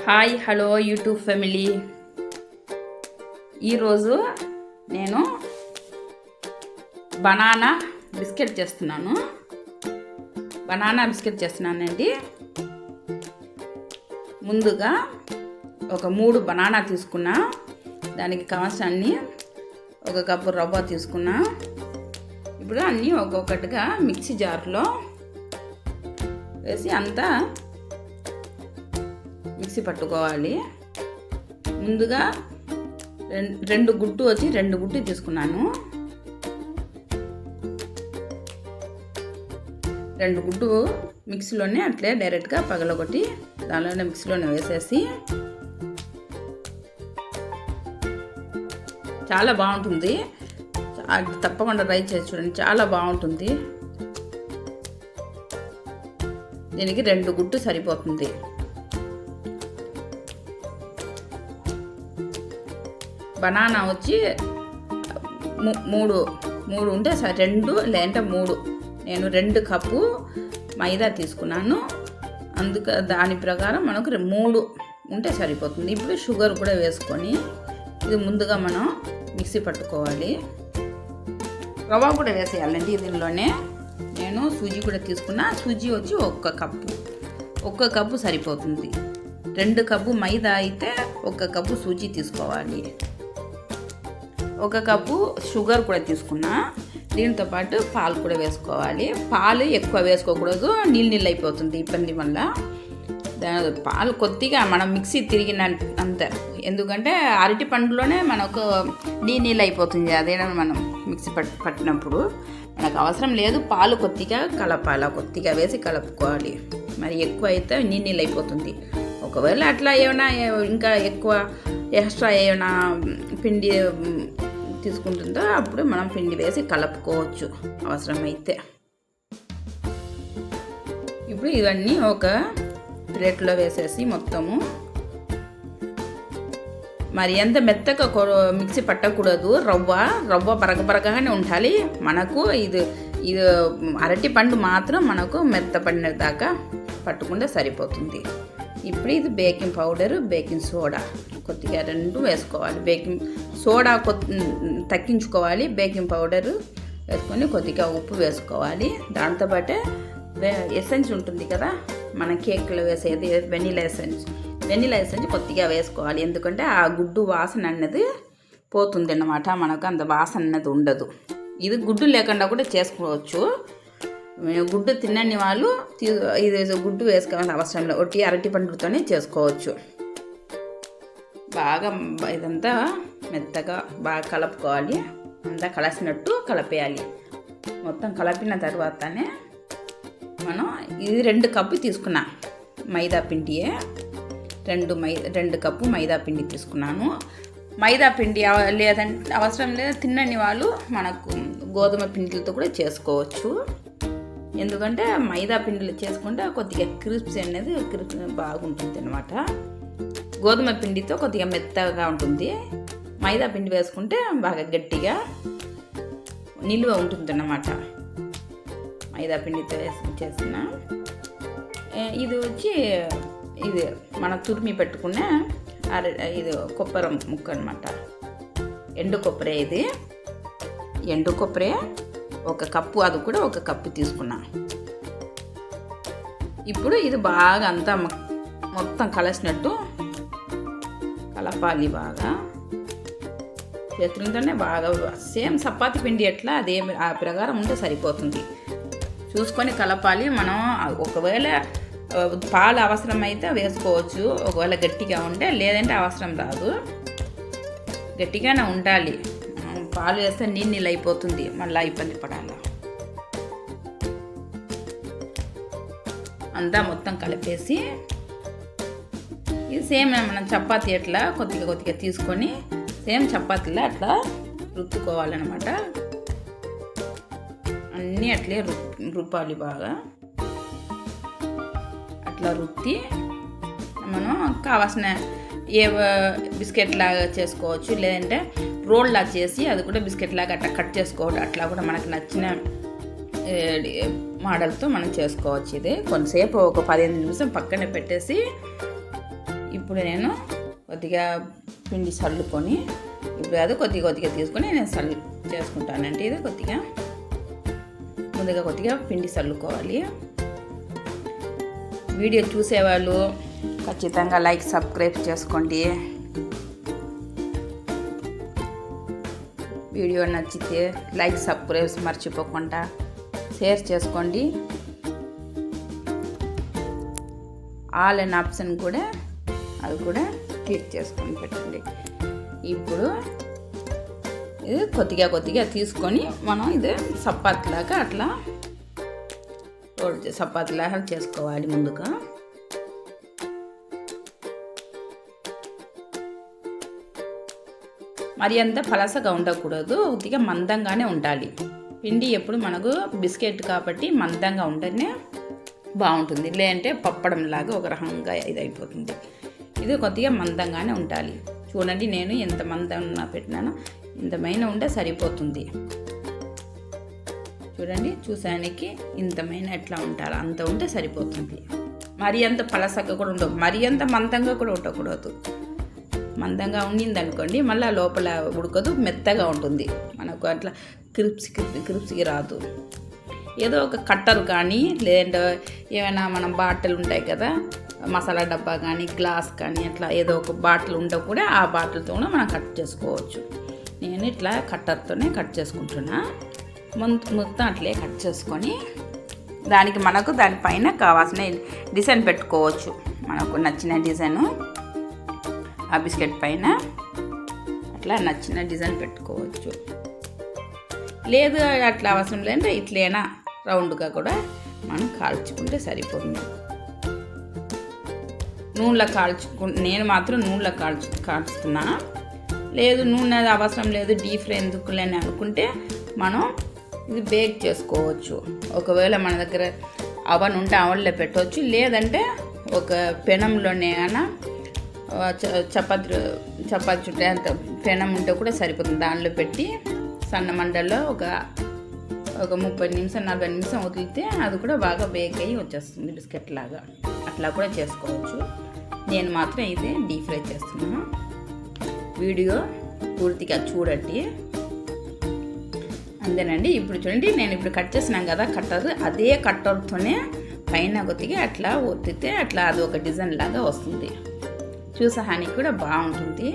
Hi hello YouTube family. ఈరోజు నేను banana biscuit చేస్తున్నానండి. ముందుగా ఒక 3 బనానా తీసుకున్నా, దానికి కావాల్సిన అన్ని 1 కప్పు రవ్వ తీసుకున్నా. ఇప్పుడు అన్నీ ఒక్కొక్కటిగా మిక్సీ జార్లో వేసి అంతా మిక్సీ పట్టుకోవాలి. ముందుగా 2 గుట్టు తీసుకున్నాను. 2 గుట్టు మిక్సీలోనే అట్లే డైరెక్ట్గా పగలగొట్టి దానిలోనే మిక్సీలోనే వేసేసి చాలా బాగుంటుంది. తప్పకుండా ట్రై చేసి చూడండి, చాలా బాగుంటుంది. దీనికి 2 గుట్టు సరిపోతుంది. బనానా వచ్చి 3 ఉంటే 2 లేదంటే 3. నేను 2 కప్పు మైదా తీసుకున్నాను. దాని ప్రకారం మనకు 3 ఉంటే సరిపోతుంది. ఇప్పుడు షుగర్ కూడా వేసుకొని ఇది ముందుగా మనం మిక్సీ పట్టుకోవాలి. రవ్వ కూడా వేసేయాలండి దీనిలోనే. నేను సూజీ కూడా తీసుకున్నా. సూజీ వచ్చి 1 కప్పు సరిపోతుంది. 2 కప్పు మైదా అయితే 1 కప్పు సూజీ తీసుకోవాలి. 1 కప్పు షుగర్ కూడా తీసుకున్నా. దీంతో పాటు పాలు కూడా వేసుకోవాలి. పాలు ఎక్కువ వేసుకోకూడదు, నీళ్ళు అయిపోతుంది ఇబ్బంది వల్ల. పాలు కొద్దిగా మనం మిక్సీ తిరిగినంత, ఎందుకంటే అరటి పండులోనే మనకు నీళ్ళు అయిపోతుంది. అదే మనం మిక్సీ పట్టినప్పుడు మనకు అవసరం లేదు. పాలు కొద్దిగా కలపాలి, కొద్దిగా వేసి కలుపుకోవాలి. మరి ఎక్కువ అయితే నీళ్ళు అయిపోతుంది. ఒకవేళ అట్లా ఏమైనా ఇంకా ఎక్కువ ఎక్స్ట్రా ఏమైనా పిండి తీసుకుంటుందో అప్పుడు మనం పిండి వేసి కలుపుకోవచ్చు అవసరమైతే. ఇప్పుడు ఇవన్నీ ఒక ప్లేట్లో వేసేసి మొత్తము మరి ఎంత మెత్తగా మిక్సీ పట్టకూడదు. రవ్వ బరగబరగానే ఉండాలి. మనకు ఇది అరటి పండు మాత్రం మనకు మెత్తపడిన దాకా పట్టుకుంటే సరిపోతుంది. ఇప్పుడు ఇది బేకింగ్ పౌడరు, బేకింగ్ సోడా కొద్దిగా 2 వేసుకోవాలి. బేకింగ్ సోడా తగ్గించుకోవాలి. బేకింగ్ పౌడరు వేసుకొని కొద్దిగా ఉప్పు వేసుకోవాలి. దాంతోపాటే ఎసెన్స్ ఉంటుంది కదా మన కేక్లో వేసేది, వెనిలా ఎసెన్స్ కొద్దిగా వేసుకోవాలి. ఎందుకంటే ఆ గుడ్డు వాసన అన్నది పోతుంది అన్నమాట. మనకు అంత వాసన అన్నది ఉండదు. ఇది గుడ్డు లేకుండా కూడా చేసుకోవచ్చు. గుడ్డు తినని వాళ్ళు ఇది గుడ్డు వేసుకోవాల్సిన అవసరం లేదు. ఒకటి అరటి పండుతోనే చేసుకోవచ్చు. బాగా ఇదంతా మెత్తగా బాగా కలుపుకోవాలి. అంతా కలిసినట్టు కలిపేయాలి. మొత్తం కలిపిన తర్వాతనే మనం ఇది 2 కప్పు తీసుకున్నా మైదా పిండియే. 2 కప్పు మైదా పిండి తీసుకున్నాను. మైదా పిండి లేదంటే అవసరం లేదు. తినని వాళ్ళు మనకు గోధుమ పిండిలతో కూడా చేసుకోవచ్చు. ఎందుకంటే మైదా పిండిలు చేసుకుంటే కొద్దిగా క్రిస్పీ అనేది బాగుంటుంది అన్నమాట. గోధుమ పిండితో కొద్దిగా మెత్తగా ఉంటుంది. మైదా పిండి వేసుకుంటే బాగా గట్టిగా నిలువ ఉంటుంది అన్నమాట. మైదా పిండితో చేసిన ఇది వచ్చి ఇది మన తురిమి పెట్టుకున్న ఇది కొబ్బరి ముక్క అన్నమాట. ఎండు కొబ్బరి. ఇది ఎండు కొబ్బరి 1 కప్పు, అది కూడా 1 కప్పు తీసుకున్నా. ఇప్పుడు ఇది బాగా అంతా మొత్తం కలిసినట్టు కలపాలి. బాగా చేతులతోనే బాగా సేమ్ చపాతీ పిండి ఎట్లా అదే ఆ ప్రకారం ఉంటే సరిపోతుంది. చూసుకొని కలపాలి. మనం ఒకవేళ పాలు అవసరమైతే వేసుకోవచ్చు, ఒకవేళ గట్టిగా ఉంటే. లేదంటే అవసరం రాదు, గట్టిగానే ఉండాలి. పాలు వేస్తే నీళ్ళు అయిపోతుంది, మళ్ళీ ఇబ్బంది పడాలి. అంతా మొత్తం కలిపేసి ఇది సేమ్ మనం చపాతీ ఎట్లా కొద్దిగా తీసుకొని సేమ్ చపాతీలా అట్లా రుద్దుకోవాలన్నమాట. అన్నీ అట్లే రుబ్బాలి. బాగా అట్లా రుద్ది మనం కావాల్సిన బిస్కెట్ లాగా చేసుకోవచ్చు. లేదంటే రోల్ లాగా చేసి అది కూడా బిస్కెట్ లాగా అట్లా కట్ చేసుకోవచ్చు. అట్లా కూడా మనకు నచ్చిన మోడల్తో మనం చేసుకోవచ్చు. ఇది కొంతసేపు ఒక 15 నిమిషం పక్కన పెట్టేసి ఇప్పుడు నేను కొద్దిగా పిండి చల్లుకొని ఇప్పుడు అది కొద్దిగా తీసుకొని నేను చేసుకుంటానంటే ఇది ముందుగా కొద్దిగా పిండి చల్లుకోవాలి. వీడియో చూసేవాళ్ళు ఖచ్చితంగా లైక్ సబ్స్క్రైబ్ చేసుకోండి. వీడియో నచ్చితే లైక్ సబ్స్క్రైబ్ మర్చిపోకుండా షేర్ చేసుకోండి. ఆల్ అనే ఆప్షన్ కూడా అది కూడా క్లిక్ చేసుకొని పెట్టండి. ఇప్పుడు ఇది కొద్దిగా తీసుకొని మనం ఇది చపాతీలాగా అట్లా చపాతీలాగా చేసుకోవాలి. ముందుగా మరి అంత పలసగా ఉండకూడదు, కొద్దిగా మందంగానే ఉండాలి. పిండి ఎప్పుడు మనకు బిస్కెట్ కాబట్టి మందంగా ఉంటేనే బాగుంటుంది, లేదంటే పప్పడం లాగా ఒక రకంగా ఇది అయిపోతుంది. ఇది కొద్దిగా మందంగానే ఉండాలి. చూడండి నేను ఎంత మందంగా పెట్టినానో ఇంతమైన ఉంటే సరిపోతుంది. చూడండి చూసానికి ఇంతమైన ఎట్లా ఉంటారు అంత ఉంటే సరిపోతుంది. మరి అంత పలసగా కూడా ఉండవు, మరి అంత మందంగా కూడా ఉండకూడదు. మందంగా ఉండింది అనుకోండి మళ్ళీ లోపల ఉడకదు, మెత్తగా ఉంటుంది, మనకు అట్లా క్రిప్స్కి రాదు. ఏదో ఒక కట్టర్ కానీ లేదంటే ఏమైనా మనం బాటిల్ ఉంటాయి కదా, మసాలా డబ్బా కానీ గ్లాస్ కానీ అట్లా ఏదో ఒక బాటిల్ ఉంటే కూడా ఆ బాటిల్తో కూడా మనం కట్ చేసుకోవచ్చు. నేను ఇట్లా కట్టర్తోనే కట్ చేసుకుంటున్నా. మొత్తం అట్లే కట్ చేసుకొని మనకు దానిపైన కావాల్సిన డిజైన్ పెట్టుకోవచ్చు. మనకు నచ్చిన డిజైను ఆ బిస్కెట్ పైన అట్లా నచ్చిన డిజైన్ పెట్టుకోవచ్చు. లేదు అట్లా అవసరం లేదంటే ఇట్లైనా రౌండ్గా కూడా మనం కాల్చుకుంటే సరిపోతుంది. నేను మాత్రం నూనెలో కాల్చుతున్నా. లేదు నూనె అవసరం లేదు, డీప్ ఫ్రై ఎందుకులే అని అనుకుంటే మనం ఇది బేక్ చేసుకోవచ్చు. ఒకవేళ మన దగ్గర అవన్ ఉంటే అవన్లో పెట్టవచ్చు, లేదంటే ఒక పెనంలోనే అయినా చపాతీ చుట్టే అంత పెనం ఉంటే కూడా సరిపోతుంది. దానిలో పెట్టి సన్న మంటల్లో ఒక 30 నిమిషం 40 నిమిషం వదిలితే అది కూడా బాగా బేక్ అయ్యి వచ్చేస్తుంది బిస్కెట్ లాగా. అట్లా కూడా చేసుకోవచ్చు. నేను మాత్రం ఇది డీప్ ఫ్రై చేస్తున్నాను. వీడియో పూర్తిగా చూడండి. అంతేనండి. ఇప్పుడు చూడండి నేను ఇప్పుడు కట్ చేసినాను కదా కట్టర్, అదే కట్టర్తోనే పైన కొద్దిగా అట్లా ఒత్తితే అట్లా అది ఒక డిజైన్ లాగా వస్తుంది. చూసానికి కూడా బాగుంటుంది.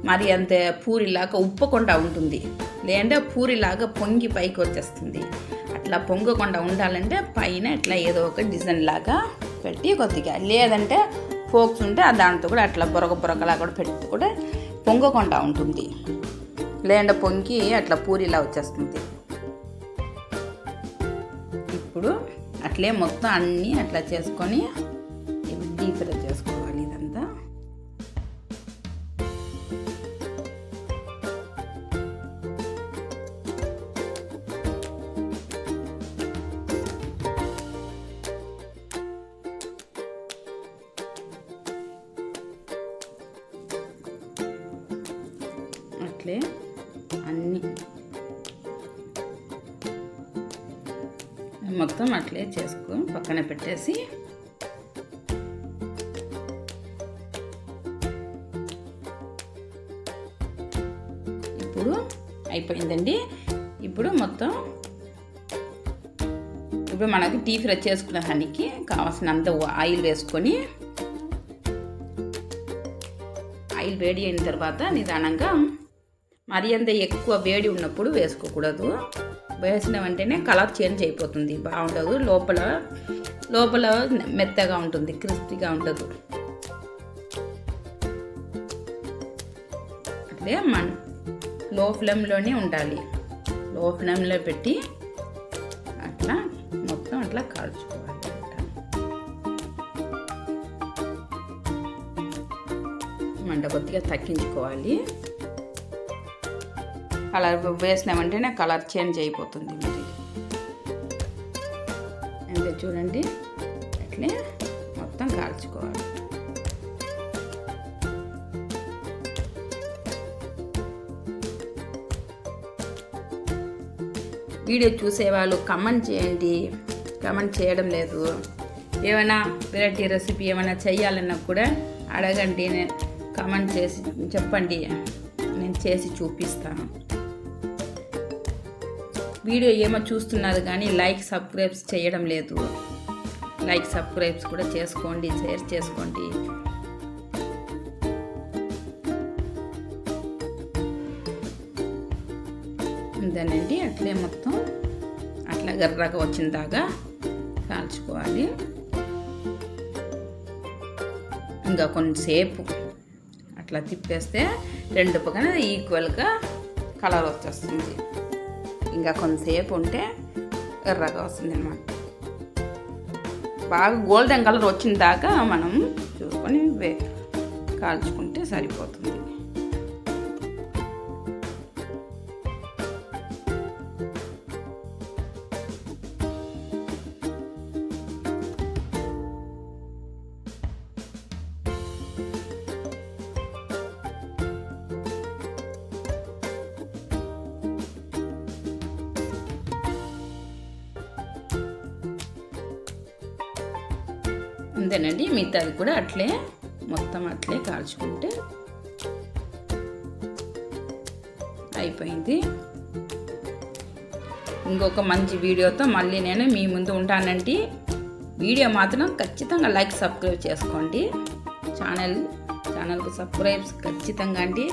మరి అంతే పూరిలాగా ఉప్పకుండా ఉంటుంది, లేదంటే పూరిలాగా పొంగి పైకి వచ్చేస్తుంది. అట్లా పొంగకుండా ఉండాలంటే పైన ఇట్లా ఏదో ఒక డిజైన్ లాగా పెట్టి కొద్దిగా, లేదంటే ఫోక్స్ ఉంటే దాంతో కూడా అట్లా బొరకలా కూడా పెట్టి కూడా పొంగకుండా ఉంటుంది, లేదంటే పొంగి అట్లా పూరిలా వచ్చేస్తుంది. ఇప్పుడు అట్లే మొత్తం అన్నీ అట్లా చేసుకొని డీప్ ఫ్రై చేసుకోవాలి ఇదంతా. అట్లే అన్నీ మొత్తం అట్లే చేసుకొని పక్కన పెట్టేసి ఇప్పుడు అయిపోయిందండి. ఇప్పుడు మనకి డీప్ ఫ్రై చేసుకున్న దానికి కావాల్సినంత ఆయిల్ వేసుకొని, ఆయిల్ వేడి అయిన తర్వాత నిదానంగా, మరి అంత ఎక్కువ వేడి ఉన్నప్పుడు వేసుకోకూడదు. వేసిన వెంటనే కలర్ చేంజ్ అయిపోతుంది, బాగుండదు. లోపల మెత్తగా ఉంటుంది, క్రిస్పీగా ఉండదు. అట్లే లో ఫ్లేమ్లోనే ఉండాలి. లో ఫ్లేమ్లో పెట్టి అట్లా మొత్తం అట్లా కాల్చుకోవాలి. మంట కొద్దిగా తగ్గించుకోవాలి. కలర్ వేసిన వెంటనే కలర్ చేంజ్ అయిపోతుంది. మరి అంతే చూడండి, అట్లే మొత్తం కాల్చుకోవాలి. వీడియో చూసేవాళ్ళు కమెంట్ చేయండి. కమెంట్ చేయడం లేదు. ఏమైనా వెరైటీ రెసిపీ ఏమైనా చేయాలన్నా కూడా అడగండి, కామెంట్ చేసి చెప్పండి, నేను చేసి చూపిస్తాను. వీడియో ఏమో చూస్తున్నారు కానీ లైక్ సబ్స్క్రైబ్స్ చేయడం లేదు. లైక్ సబ్స్క్రైబ్స్ కూడా చేసుకోండి, షేర్ చేసుకోండి. ఇదేనండి, అట్లే మొత్తం అట్లా గర్రగా వచ్చిన దాకా కాల్చుకోవాలి. ఇంకా కొంచెంసేపు అట్లా తిప్పేస్తే రెండు పక్కన ఈక్వల్గా కలర్ వచ్చేస్తుంది. ఇంకా కొంతసేపు ఉంటే ఎర్రగా వస్తుంది అన్నమాట. బాగా గోల్డెన్ కలర్ వచ్చిన దాకా మనం చూసుకొని కాల్చుకుంటే సరిపోతుంది. అంతేనండి, మిగతాది కూడా అట్లే మొత్తం అట్లే కాల్చుకుంటే అయిపోయింది. ఇంకొక మంచి వీడియోతో మళ్ళీ నేను మీ ముందు ఉంటానండి. వీడియో మాత్రం ఖచ్చితంగా లైక్ సబ్స్క్రైబ్ చేసుకోండి. ఛానల్కు సబ్స్క్రైబ్స్ ఖచ్చితంగా అండి.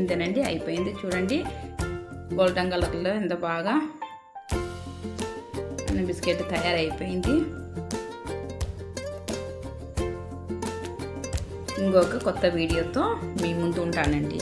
ఇంతేనండి, అయిపోయింది. చూడండి గోల్డెన్ కలర్లో ఎంత బాగా బిస్కెట్ తయారైపోయింది. ఇంకొక కొత్త వీడియోతో మీ ముందు ఉంటానండి.